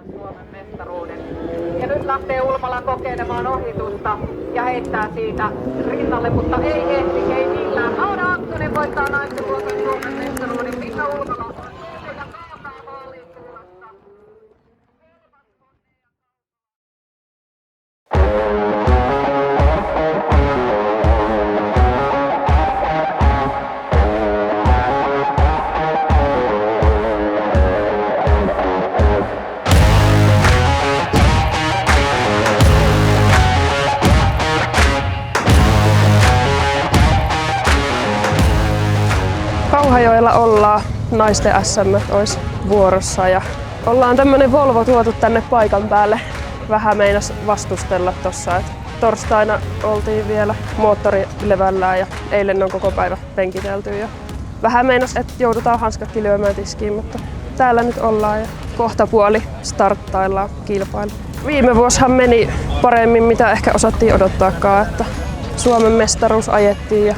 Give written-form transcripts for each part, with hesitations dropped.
Suomen mestaruuden. Ja nyt lähtee Ulmala kokeilemaan ohitusta ja heittää siitä rinnalle, mutta ei ehti, ei millään. Laura Akkonen voittaa naisten luokan Suomen mestaruuden. Minna Ulmala on ja kaataa maaliin tulossa. Kauhajoella ollaan, naisten SM olisi vuorossa ja ollaan tämmönen Volvo tuotu tänne paikan päälle. Vähän meinas vastustella tossa, että torstaina oltiin vielä moottorilevällään ja eilen on koko päivä penkitelty ja vähän meinas, että joudutaan hanskatkin lyömään tiskiin, mutta täällä nyt ollaan ja kohta puoli starttaillaan kilpailu. Viime vuosihan meni paremmin mitä ehkä osattiin odottaakaan, että Suomen mestaruus ajettiin ja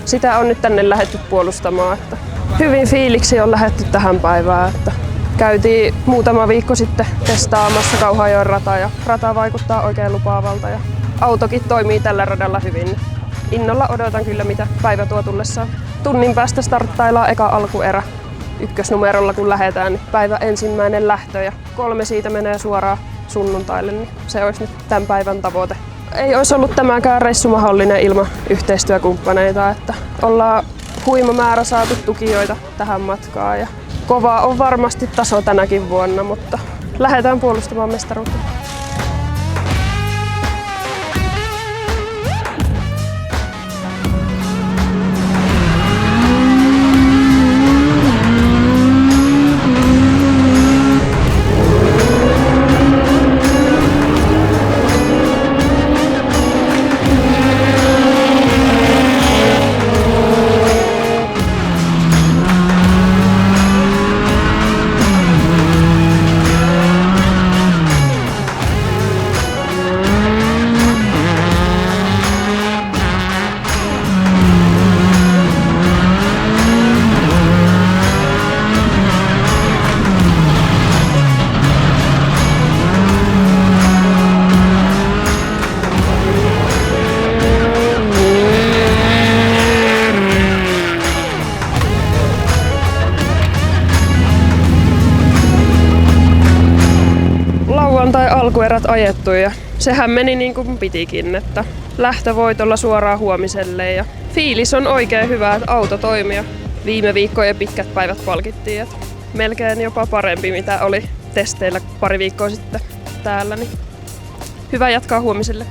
sitä on nyt tänne lähdetty puolustamaan. Että hyvin fiiliksi on lähdetty tähän päivään. Että käytiin muutama viikko sitten testaamassa Kauhajoen rataa ja rata vaikuttaa oikein lupaavalta ja autokin toimii tällä radalla hyvin. Innolla odotan kyllä mitä päivä tuo tullessaan. Tunnin päästä starttaillaan eka alkuerä. Ykkösnumerolla kun lähdetään, niin päivä ensimmäinen lähtö ja 3 siitä menee suoraan sunnuntaille, niin se olisi nyt tämän päivän tavoite. Ei olisi ollut tämäkään reissu mahdollinen ilman yhteistyökumppaneita, että ollaan huima määrä saatu tukijoita tähän matkaan ja kova on varmasti taso tänäkin vuonna, mutta lähdetään puolustamaan mestaruutta. Tai alkuerät ajettu ja sehän meni niin kuin pitikin, että lähtövoitolla suoraan huomiselle ja fiilis on oikein hyvä, että auto toimii ja viime viikkojen pitkät päivät palkittiin, että melkein jopa parempi mitä oli testeillä pari viikkoa sitten täällä, niin hyvä jatkaa huomiselle.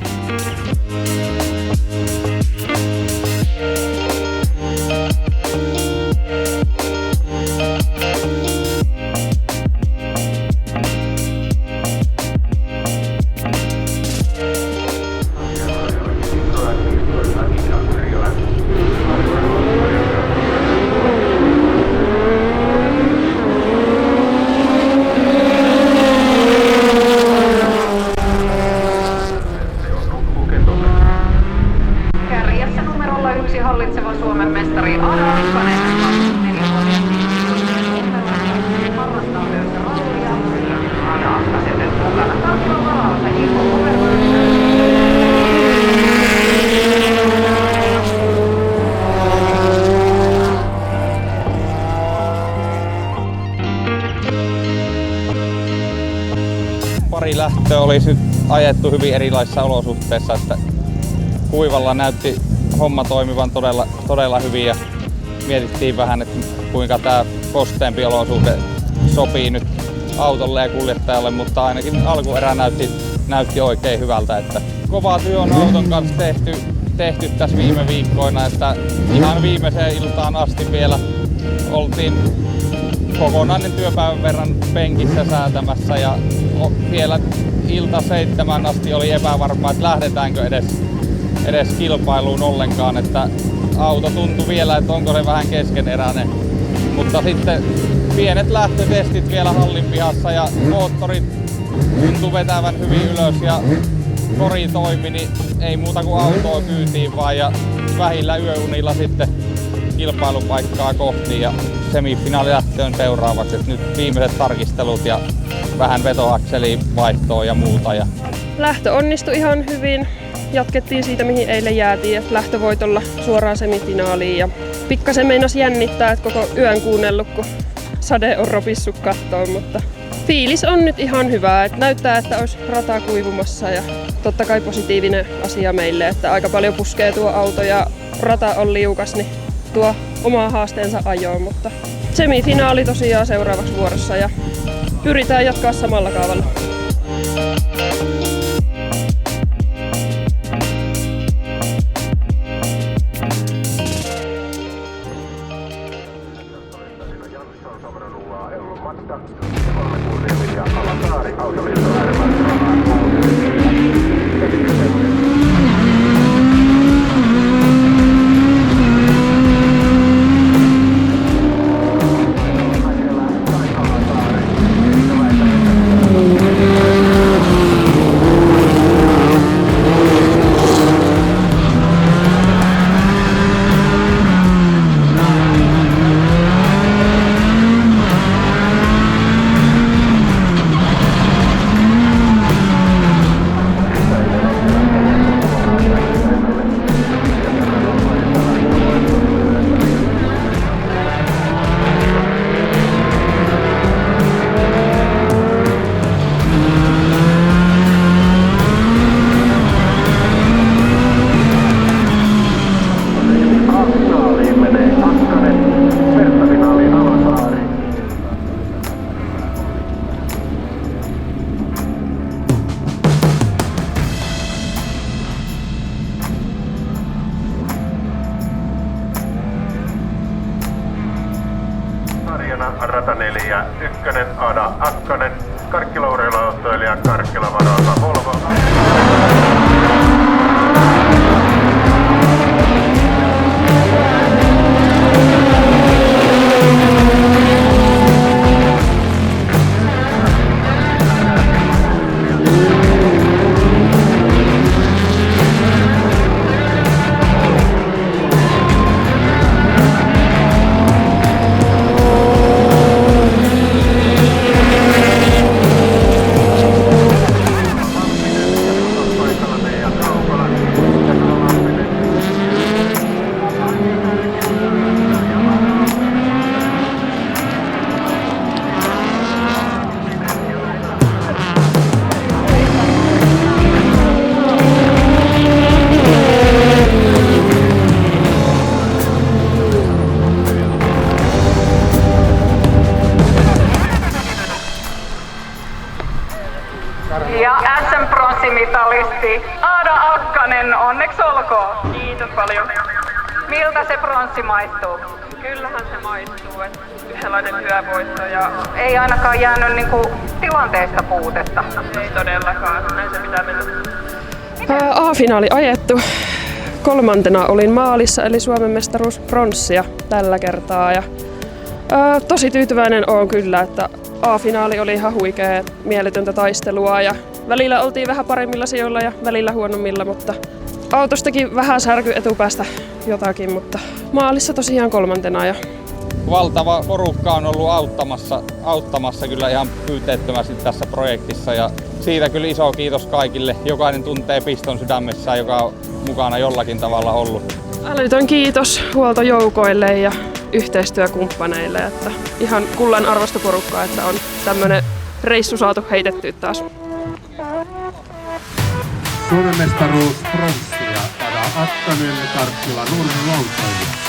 Hallitseva Suomen mestari Laura Akkonen. Harrastaa myös rallia. Ja Akkasen mukana tarkkaan varalta. Pari lähtöä olisi nyt ajettu hyvin erilaisissa olosuhteissa, että kuivalla näytti homma toimivan todella hyvin ja mietittiin vähän, että kuinka tämä kosteempi olosuhde sopii nyt autolle ja kuljettajalle, mutta ainakin alkuerä näytti oikein hyvältä. Että kova työ on auton kanssa tehty tässä viime viikkoina, että ihan viimeiseen iltaan asti vielä oltiin kokonainen työpäivän verran penkissä säätämässä ja vielä ilta 7 asti oli epävarmaa, että lähdetäänkö edes kilpailuun ollenkaan, että auto tuntui vielä, että onko se vähän keskeneräinen. Mutta sitten pienet lähtötestit vielä hallin pihassa ja moottorit tuntui vetävän hyvin ylös ja kori toimi, niin ei muuta kuin autoa kyytiin vaan ja vähillä yöunilla sitten kilpailupaikkaa kohti ja semifinaali lähtöön seuraavaksi. Et nyt viimeiset tarkistelut ja vähän vetoakseli vaihtoa ja muuta. Lähtö onnistui ihan hyvin. Jatkettiin siitä, mihin eilen jäätiin, että lähtövoitolla suoraan semifinaaliin. Ja pikkasen meinasi jännittää, että koko yön kuunnellut, kun sade on ropissut kattoon, mutta fiilis on nyt ihan hyvä. Että näyttää, että olisi rata kuivumassa ja totta kai positiivinen asia meille, että aika paljon puskee tuo auto ja rata on liukas, niin tuo omaa haasteensa ajoon, mutta semifinaali tosiaan seuraavaksi vuorossa ja pyritään jatkaa samalla kaavalla. Rata 4, ykkönen Ada Akkanen, Karkkila-Urheilla autoilija Karkkila varalta Volvo. Ja SM-pronssimitalisti Ada Akkanen, onneksi olkoon. Kiitos paljon. Miltä se pronssi maistuu? Kyllähän se maistuu, että yhdenlainen työvoitto ja Ei ainakaan jäänyt tilanteesta puutetta. ei todellakaan. Näin se pitää mennä. A-finaali ajettu. 3. olin maalissa, eli Suomen mestaruus pronssia tällä kertaa. Ja, tosi tyytyväinen olen kyllä, että A-finaali oli ihan huikea, mieletöntä taistelua ja välillä oltiin vähän paremmilla sijoilla ja välillä huonommilla, mutta autostakin vähän särky etupäästä jotakin, mutta maalissa tosiaan 3. ja Valtava porukka on ollut auttamassa kyllä ihan pyyteettömästi tässä projektissa ja siitä kyllä iso kiitos kaikille. Jokainen tuntee piston sydämessään, joka on mukana jollakin tavalla ollut. älytön kiitos huoltojoukoille ja yhteistyökumppaneille, että ihan kullan arvosta porukkaa, että on tämmönen reissu saatu heitettyä taas. Suomen mestaruus pronssia, Ada Akkanen, Karkkila, Urheilla autoilija.